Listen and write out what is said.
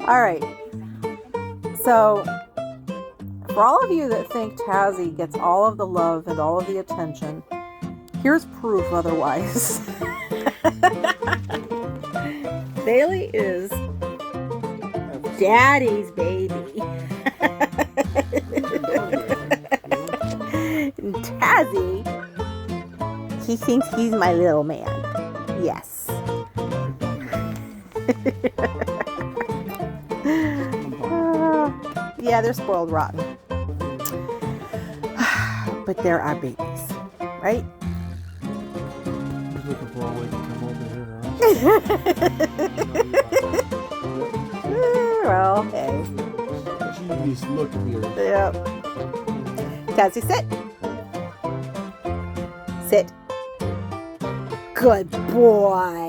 All right. So, for all of you that think Tazzy gets all of the love and all of the attention, here's proof otherwise. Bailey is Daddy's baby. And Tazzy, he thinks he's my little man. Yes. Yeah, they're spoiled rotten. But they're our babies, right? He's looking for a way to come over here, huh? Well, hey. Jeez, look here. Yep. Tazzy, sit. Sit. Good boy.